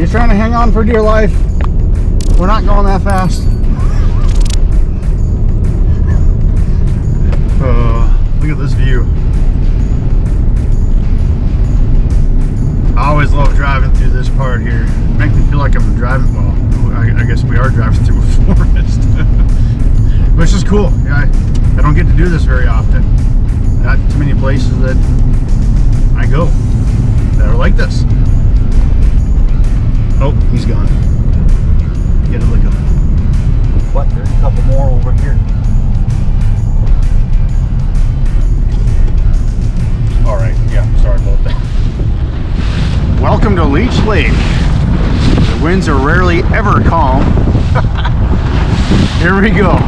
He's trying to hang on for dear life. We're not going that fast. Look at this view. I always love driving through this part here. It makes me feel like I'm driving, well, I guess we are driving through a forest. But it's just cool. Yeah, I don't get to do this very often. Not too many places that I go that are like this. Oh, he's gone. Get a look at him. What? There's a couple more over here. All right, yeah, sorry about that. Welcome to Leech Lake. The winds are rarely ever calm. Here we go.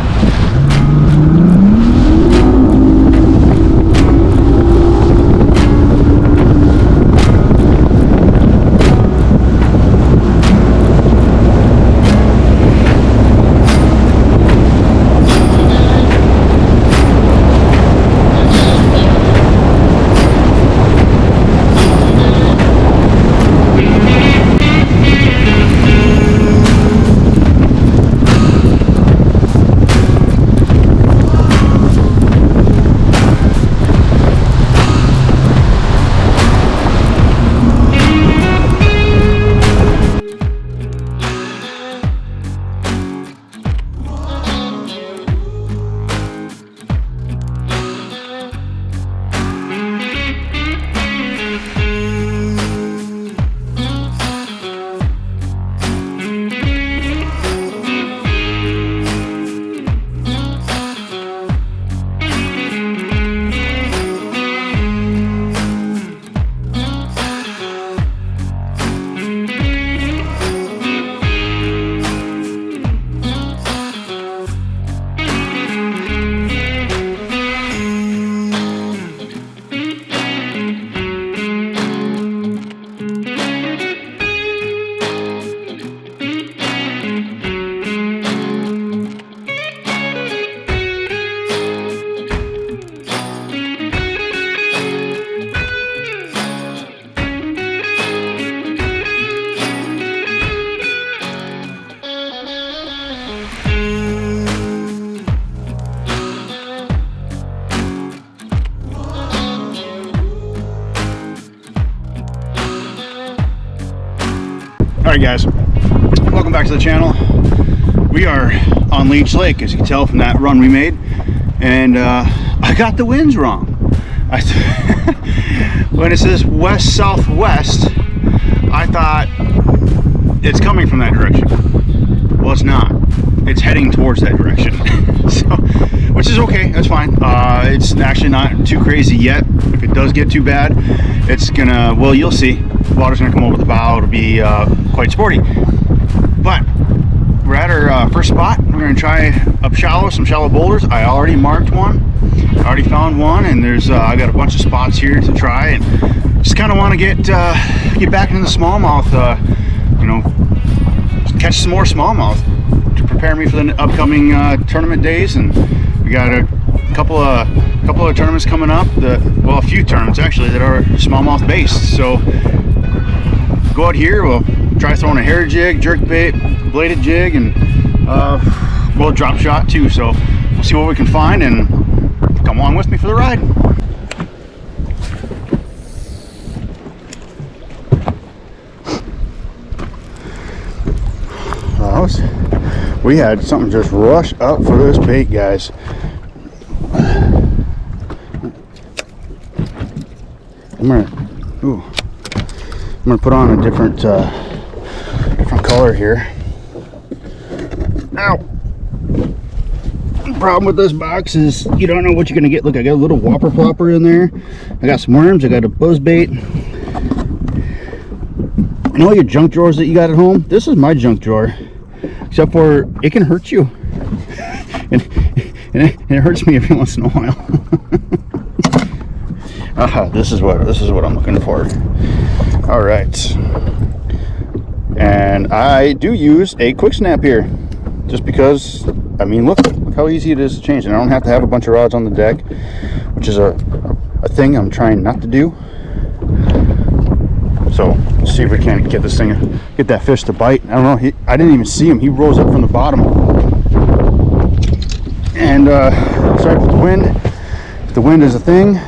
Alright guys, welcome back to the channel. We are on Leech Lake, as you can tell from that run we made, and I got the winds wrong. When it says west-southwest, I thought it's coming from that direction. Well, it's not. It's heading towards that direction. So, which is okay, that's fine. It's actually not too crazy yet. If it does get too bad, it's gonna, well, you'll see. Water's gonna come over the bow. It'll be quite sporty. But we're at our first spot. We're gonna try up shallow, some shallow boulders. I already marked one. I already found one, and there's I got a bunch of spots here to try, and just kind of want to get back into the smallmouth. You know, catch some more smallmouth to prepare me for the upcoming tournament days. And we got a couple of tournaments coming up. Well, a few tournaments actually that are smallmouth based. So go out here. We'll try throwing a hair jig, jerk bait, bladed jig, and well, drop shot too. So we'll see what we can find, and come along with me for the ride. We had something just rush up for this bait, guys. I'm gonna put on a different color here. Ow! The problem with this box is you don't know what you're gonna get. Look, I got a little whopper plopper in there. I got some worms. I got a buzz bait. And all your junk drawers that you got at home. This is my junk drawer, except for it can hurt you, and it hurts me every once in a while. This is what I'm looking for. All right, and I do use a quick snap here, just because. I mean, look how easy it is to change, and I don't have to have a bunch of rods on the deck, which is a thing I'm trying not to do. So See if we can't get this thing, get that fish to bite. I don't know. I didn't even see him. He rose up from the bottom. And sorry about the wind. If the wind is a thing.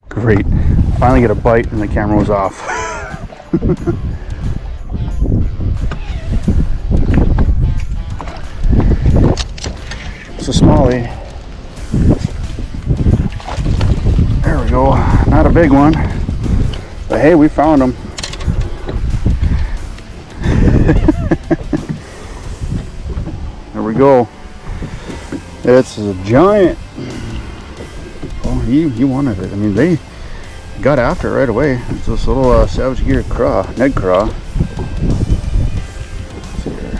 Great. Finally get a bite and the camera was off. It's a smallie. There we go. Not a big one, but hey, we found him. There we go. It's a giant. Oh, he wanted it. I mean, they got after it right away. It's this little Savage Gear craw, Ned craw. Let's see here.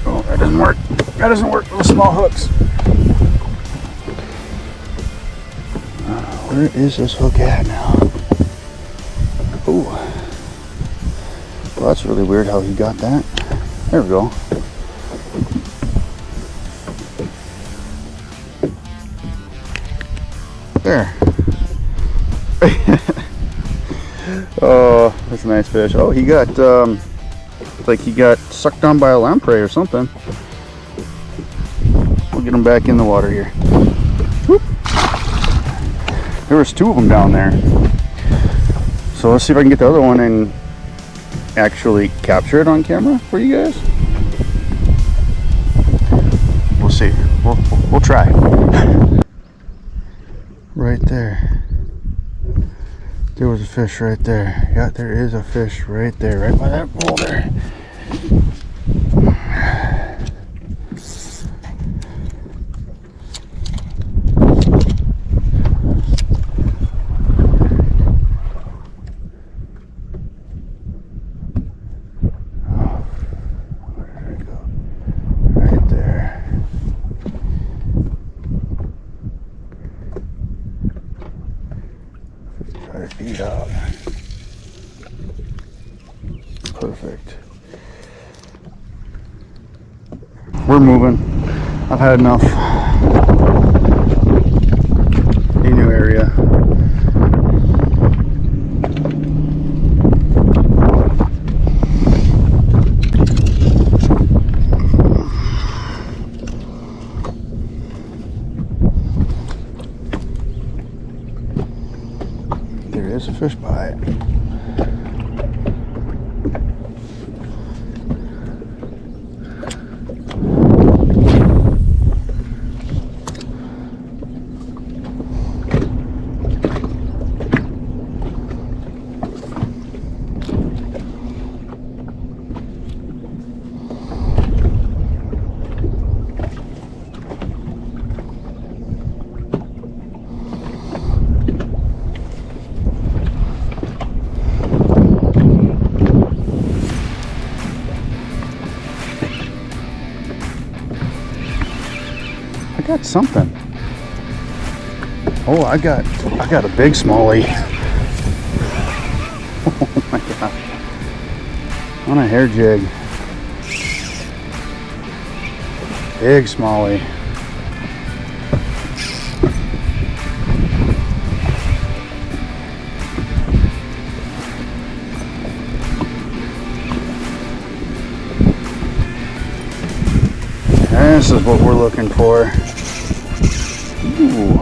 Oh, that doesn't work. That doesn't work with the small hooks. Where is this hook at now? Ooh. Well, that's really weird how he got that. There we go. There. Oh, that's a nice fish. Oh, he got like he got sucked on by a lamprey or something. We'll get him back in the water here. Whoop. There was 2 of them down there. So let's see if I can get the other one and actually capture it on camera for you guys. We'll see. We'll try. Right there. There was a fish right there. Yeah, there is a fish right there, right by that boulder. Feet out. Perfect. We're moving. I've had enough. A new area. There's a fish bite. Got something. Oh, I got a big smallie. Oh my god. On a hair jig. Big smallie. This is what we're looking for. Ooh.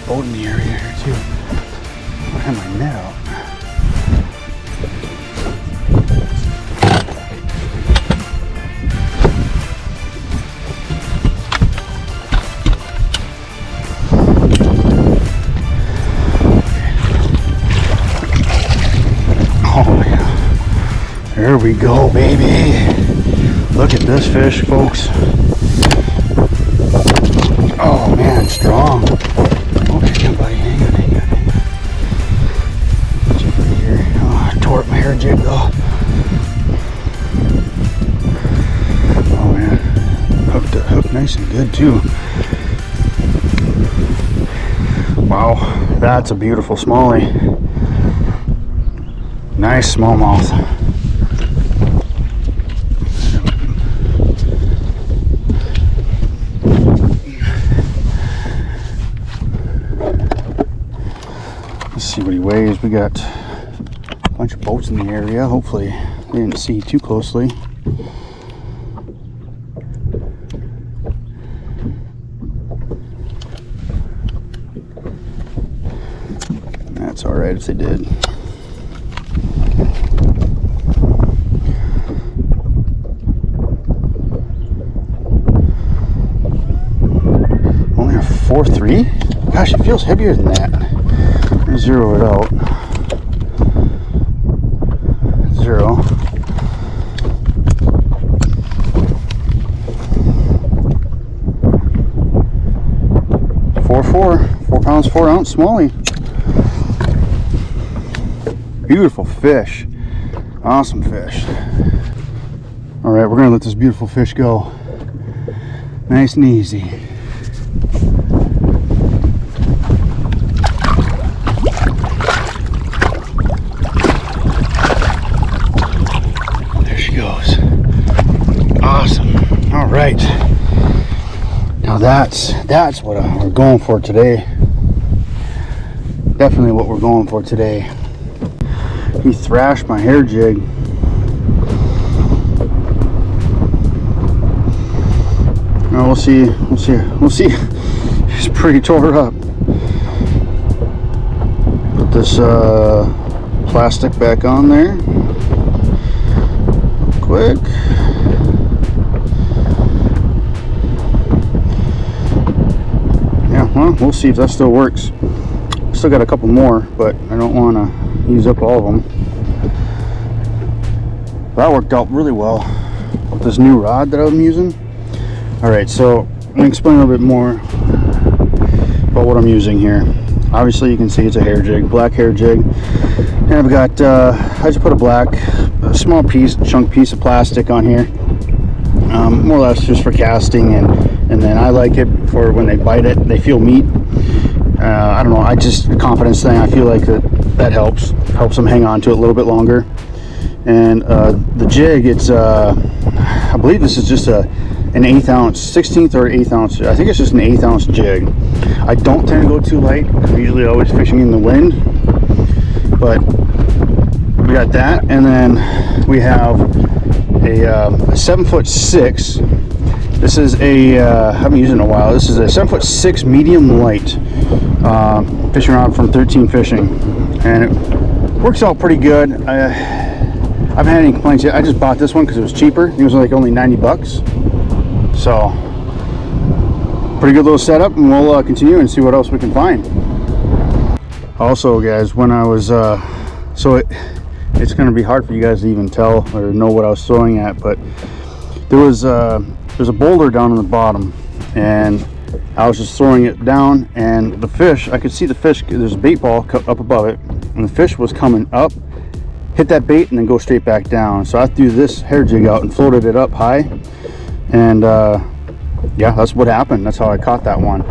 Boat in the area here too. I have my net out. There we go, baby. Look at this fish, folks. Oh man, strong. Okay, buddy, hang on. Get you right here. Oh, I tore up my hair jig though. Oh man, hooked nice and good too. Wow, that's a beautiful smallie. Nice smallmouth. Let's see what he weighs. We got a bunch of boats in the area. Hopefully they didn't see too closely. That's all right if they did. Only a 4.3? Gosh, it feels heavier than that. I'll zero it out. 0. Four pounds, 4 ounce smallie. Beautiful fish. Awesome fish. All right, we're gonna let this beautiful fish go. Nice and easy. There she goes. Awesome. All right. Now that's what we're going for today. Definitely what we're going for today. He thrashed my hair jig. Well, we'll see. He's pretty tore up. Put this plastic back on there. Quick. Yeah, well, we'll see if that still works. Still got a couple more, but I don't want to use up all of them. That worked out really well with this new rod that I'm using. Alright, so I'm going to explain a little bit more about what I'm using here. Obviously you can see it's a hair jig, black hair jig. And I've got, I just put a small chunk piece of plastic on here. More or less just for casting, and then I like it for when they bite it, they feel meat. I don't know, a confidence thing. I feel like that helps them hang on to it a little bit longer. And the jig, it's I believe this is just an 1/8 ounce, 16th or 1/8 ounce. I think it's just an 1/8 ounce jig. I don't tend to go too light. I'm usually always fishing in the wind, but we got that, and then we have a 7'6". This is a I haven't used it in a while. This is a 7'6" medium light fishing rod from 13 Fishing, and it works out pretty good. I haven't had any complaints yet. I just bought this one because it was cheaper. It was like only 90 bucks. So pretty good little setup, and we'll continue and see what else we can find. Also, guys, when I was it's going to be hard for you guys to even tell or know what I was throwing at, but there's a boulder down on the bottom, and I was just throwing it down, and the fish, I could see the fish, there's a bait ball up above it, and the fish was coming up, hit that bait, and then go straight back down. So I threw this hair jig out and floated it up high, and yeah, that's what happened. That's how I caught that one.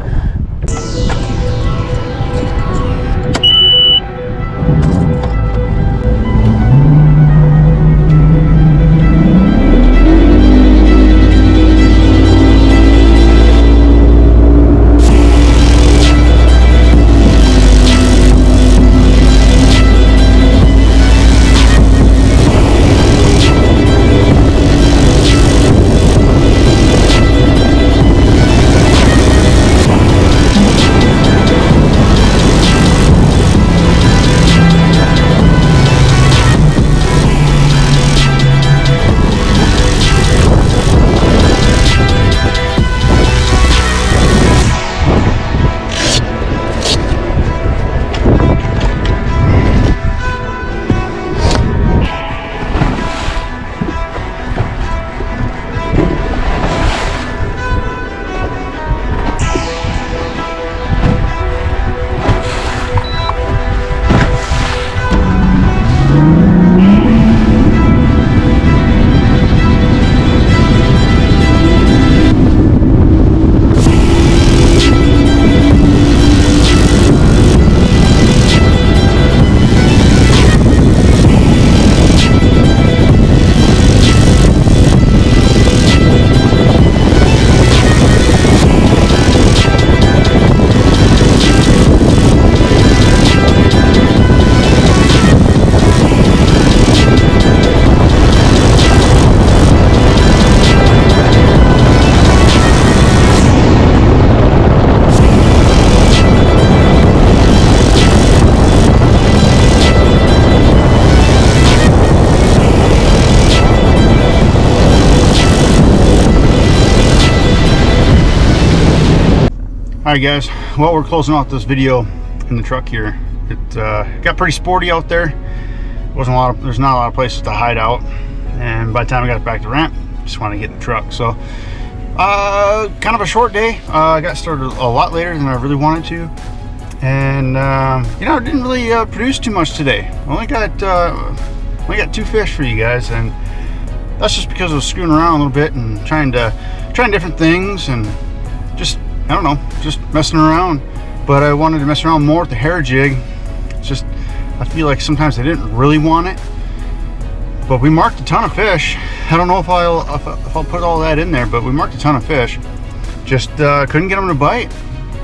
Alright guys, well, we're closing out this video in the truck here. It got pretty sporty out there. There's not a lot of places to hide out, and by the time I got back to ramp, just want to get in the truck. So kind of a short day. I got started a lot later than I really wanted to, and you know, didn't really produce too much today. Only got 2 fish for you guys, and that's just because I was screwing around a little bit and trying different things, and just, I don't know, just messing around. But I wanted to mess around more with the hair jig. It's just, I feel like sometimes I didn't really want it, but we marked a ton of fish. I don't know if I'll put all that in there, but we marked a ton of fish. Just couldn't get them to bite.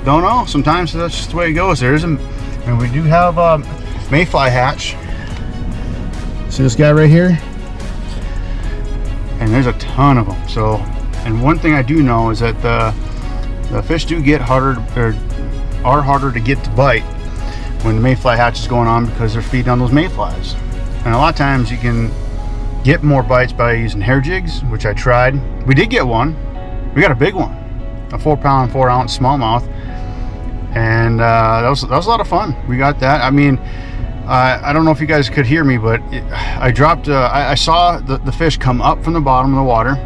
Don't know. Sometimes that's just the way it goes. And we do have mayfly hatch. See this guy right here? And there's a ton of them. So, and one thing I do know is that the fish do get harder, or are harder to get to bite when the mayfly hatch is going on, because they're feeding on those mayflies. And a lot of times you can get more bites by using hair jigs, which I tried. We did get one. We got a big one, a 4-pound, 4-ounce smallmouth, and that was a lot of fun. We got that. I mean, I don't know if you guys could hear me, but I dropped. I saw the fish come up from the bottom of the water,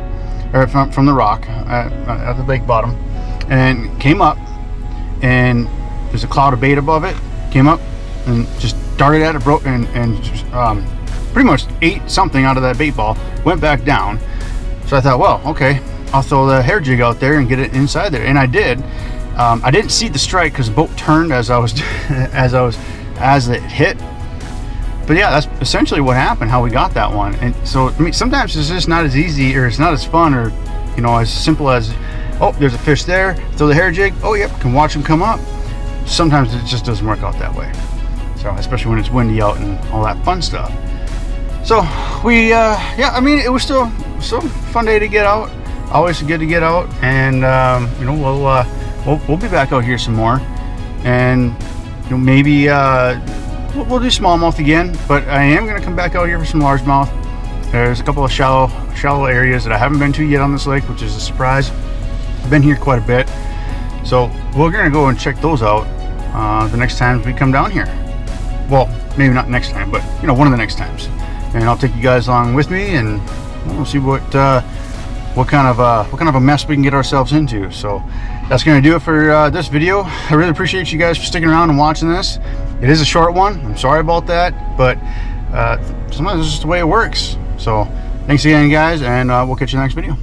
or from the rock at the lake bottom, and came up, and there's a cloud of bait above it. Came up and just darted at it, broke, and pretty much ate something out of that bait ball. Went back down. So I thought, well, okay, I'll throw the hair jig out there and get it inside there, and I did. I didn't see the strike because the boat turned as it hit. But yeah, that's essentially what happened, how we got that one. And so, I mean, sometimes it's just not as easy, or it's not as fun, or, you know, as simple as, oh, there's a fish there, throw the hair jig, oh yep, can watch them come up. Sometimes it just doesn't work out that way. So, especially when it's windy out and all that fun stuff. So we, yeah, I mean, it was still a fun day to get out. Always good to get out, and you know, we'll be back out here some more, and you know, maybe we'll do smallmouth again. But I am going to come back out here for some largemouth. There's a couple of shallow areas that I haven't been to yet on this lake, which is a surprise. I've been here quite a bit, so we're going to go and check those out the next time we come down here. Well, maybe not next time, but you know, one of the next times. And I'll take you guys along with me, and we'll see what kind of a mess we can get ourselves into. So that's going to do it for this video. I really appreciate you guys for sticking around and watching this. It is a short one. I'm sorry about that, but sometimes it's just the way it works. So thanks again, guys, and we'll catch you in the next video.